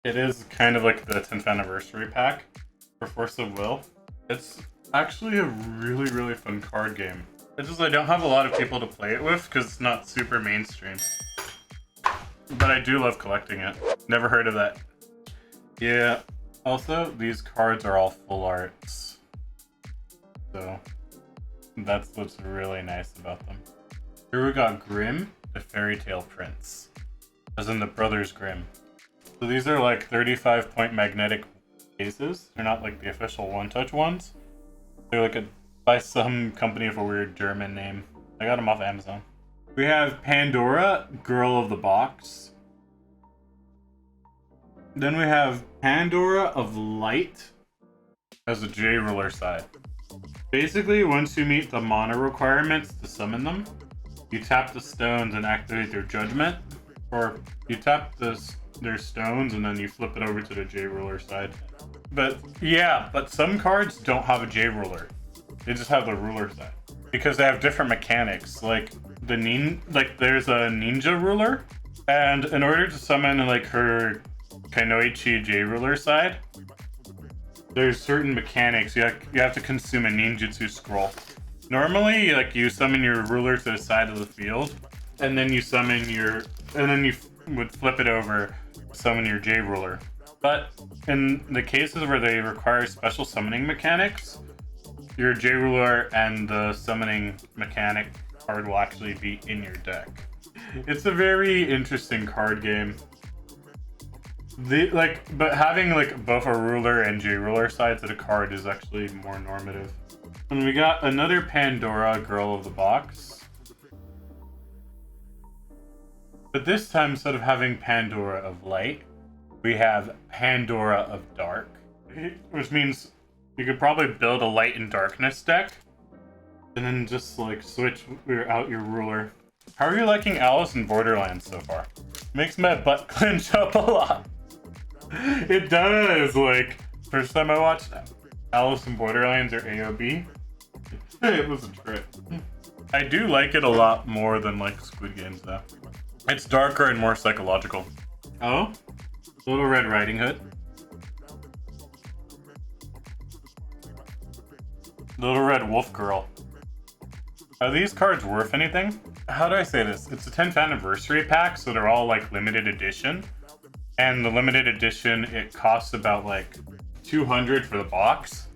It is kind of like the 10th anniversary pack for Force of Will. It's actually a really, really fun card game. It's just I don't have a lot of people to play it with because it's not super mainstream. But I do love collecting it. Never heard of that. Yeah. Also, these cards are all full arts. So, that's what's really nice about them. Here we got Grimm, the Fairy Tale Prince. As in the Brothers Grimm. So these are like 35-point magnetic cases. They're not like the official one-touch ones. They're like by some company with a weird German name. I got them off Amazon. We have Pandora, Girl of the Box. Then we have Pandora of Light as a J-Ruler side. Basically, once you meet the mana requirements to summon them, you tap the stones and activate their judgment. Or you tap their stones and then you flip it over to the J-Ruler side. But yeah, but some cards don't have a J-Ruler. They just have the ruler side. Because they have different mechanics. Like there's a ninja ruler. And in order to summon like her Kanoichi J-Ruler side, there's certain mechanics. You have to consume a ninjutsu scroll. Normally, like you summon your ruler to the side of the field, and then you would flip it over, summon your J-Ruler. But in the cases where they require special summoning mechanics, your J-Ruler and the summoning mechanic card will actually be in your deck. It's a very interesting card game. But having like both a ruler and J-Ruler sides of the card is actually more normative. And we got another Pandora, Girl of the Box. But this time, instead of having Pandora of Light, we have Pandora of Dark. Which means you could probably build a Light and Darkness deck, and then just like switch out your ruler. How are you liking Alice in Borderlands so far? Makes my butt clench up a lot. It does. Like, first time I watched Alice in Borderlands or AOB, it was a trip. I do like it a lot more than like Squid Games though. It's darker and more psychological. Oh, Little Red Riding Hood. Little Red Wolf Girl. Are these cards worth anything? How do I say this? It's a 10th anniversary pack, so they're all like limited edition. And the limited edition, it costs about like 200 for the box,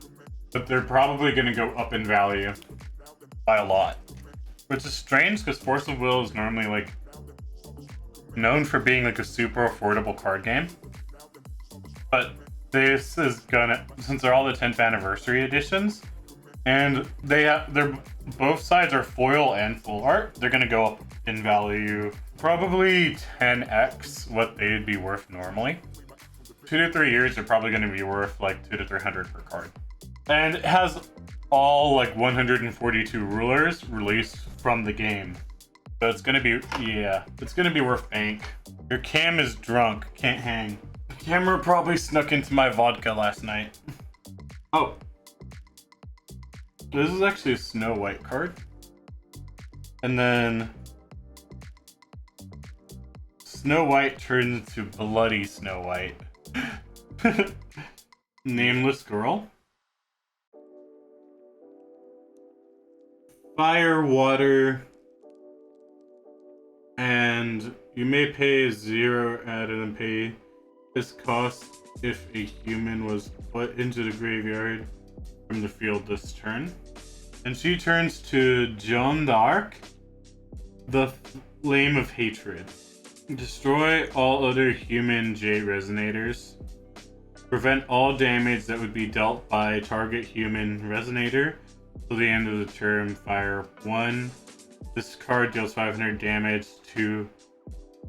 but they're probably going to go up in value by a lot. Which is strange because Force of Will is normally like known for being like a super affordable card game. But this is gonna, since they're all the 10th anniversary editions, and they're both sides are foil and full art, they're gonna go up in value probably 10x what they'd be worth normally. 2 to 3 years, they're probably gonna be worth like 200 to 300 per card. And it has all like 142 rulers released from the game. So it's gonna be, yeah, it's gonna be worth bank. Your cam is drunk, can't hang. The camera probably snuck into my vodka last night. Oh. This is actually a Snow White card. And then Snow White turns into Bloody Snow White. Nameless Girl. Fire, water, and you may pay 0 rather than pay this cost if a human was put into the graveyard from the field this turn. And she turns to Joan d'Arc, the Flame of Hatred. Destroy all other human J resonators. Prevent all damage that would be dealt by target human resonator till the end of the turn. Fire 1. This card deals 500 damage to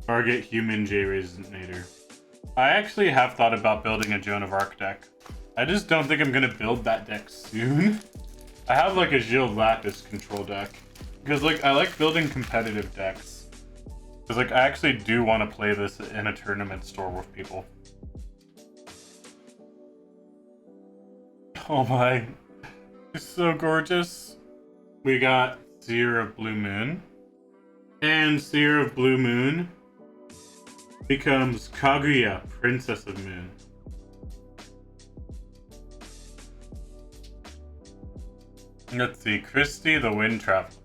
target human J resonator. I actually have thought about building a Joan of Arc deck. I just don't think I'm gonna build that deck soon. I have like a Gilles Lapis control deck. Because like I like building competitive decks. Because like I actually do want to play this in a tournament store with people. Oh my. It's so gorgeous. We got Seer of Blue Moon. And Seer of Blue Moon becomes Kaguya, Princess of Moon. Let's see, Christy the Wind Traveler.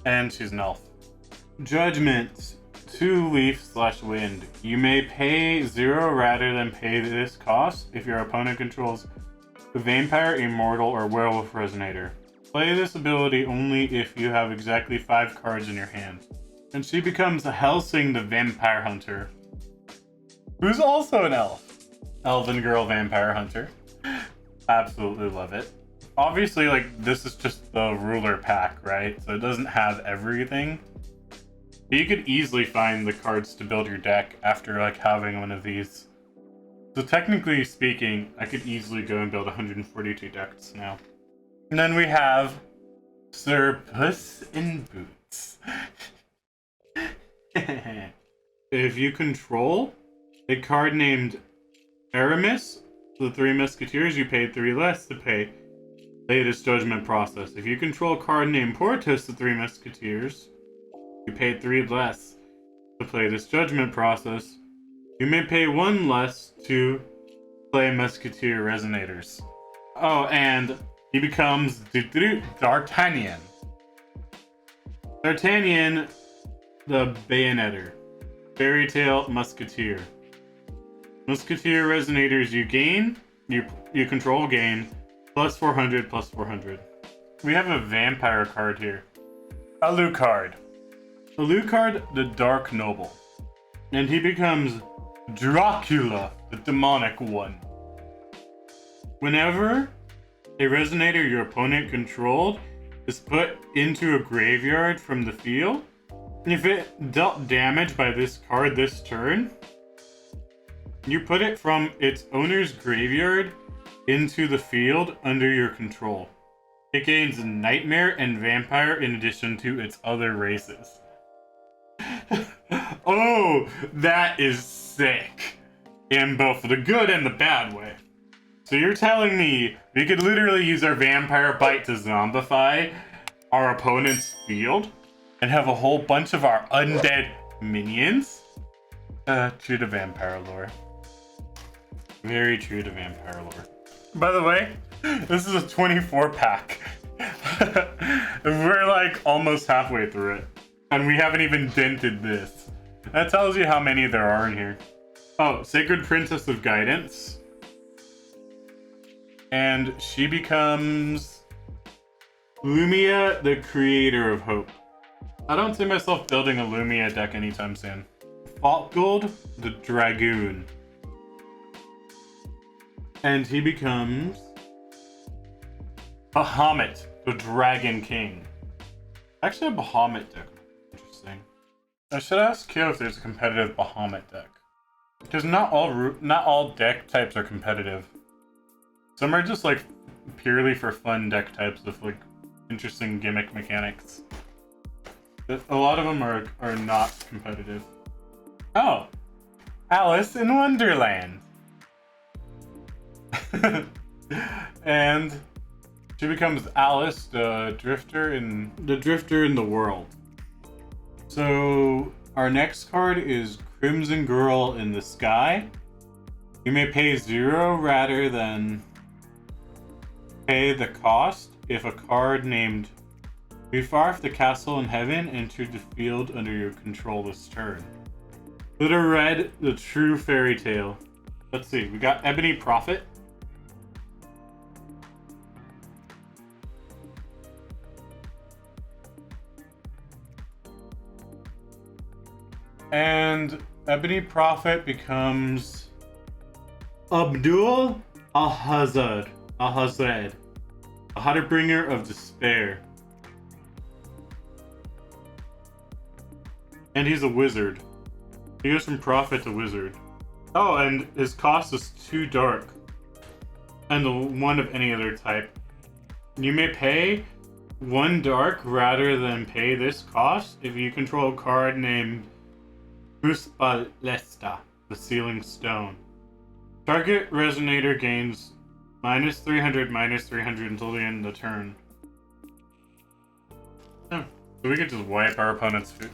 And she's an elf. Judgment, 2-leaf/wind. You may pay 0 rather than pay this cost if your opponent controls the vampire, immortal, or werewolf resonator. Play this ability only if you have exactly 5 cards in your hand. And she becomes Helsing the Vampire Hunter, who's also an elf. Elven girl vampire hunter. Absolutely love it. Obviously, like, this is just the ruler pack, right? So it doesn't have everything. But you could easily find the cards to build your deck after, like, having one of these. So technically speaking, I could easily go and build 142 decks now. And then we have Sir Puss in Boots. If you control a card named Aramis, the 3 Musketeers, you paid 3 less to play this judgment process. If you control a card named Porthos, the 3 Musketeers, you paid 3 less to play this judgment process. You may pay 1 less to play Musketeer Resonators. Oh, and he becomes D'Artagnan. D'Artagnan, the Bayonetter. Fairy Tale Musketeer. Musketeer Resonators you gain, you control gain, plus 400, plus 400. We have a vampire card here. Alucard. Alucard, the Dark Noble. And he becomes Dracula, the Demonic One. Whenever a resonator your opponent controlled is put into a graveyard from the field, if it dealt damage by this card this turn, you put it from its owner's graveyard into the field under your control. It gains Nightmare and Vampire in addition to its other races. Oh, that is sick. In both the good and the bad way. So you're telling me we could literally use our Vampire Bite to zombify our opponent's field and have a whole bunch of our undead minions? True to vampire lore. Very true to vampire lore. By the way, this is a 24 pack. We're like almost halfway through it. And we haven't even dented this. That tells you how many there are in here. Oh, Sacred Princess of Guidance. And she becomes Lumia, the Creator of Hope. I don't see myself building a Lumia deck anytime soon. Falkgold, the Dragoon. And he becomes Bahamut, the Dragon King. Actually, a Bahamut deck. Interesting. I should ask Kyo if there's a competitive Bahamut deck. Because not all deck types are competitive. Some are just like purely for fun deck types with like interesting gimmick mechanics. But a lot of them are not competitive. Oh, Alice in Wonderland. And she becomes Alice, the drifter in the world. So our next card is Crimson Girl in the Sky. You may pay 0 rather than pay the cost if a card named Refarf the Castle in Heaven entered the field under your control this turn. Little Red, the True Fairy Tale. Let's see, we got Ebony Prophet. And Ebony Prophet becomes Abdul Alhazred, a Heartbringer of Despair. And he's a wizard. He goes from prophet to wizard. Oh, and his cost is 2 dark. And the 1 of any other type. You may pay 1 dark rather than pay this cost if you control a card named Uspalesta, the Sealing Stone. Target resonator gains -300/-300 until the end of the turn. Oh, so we could just wipe our opponent's food.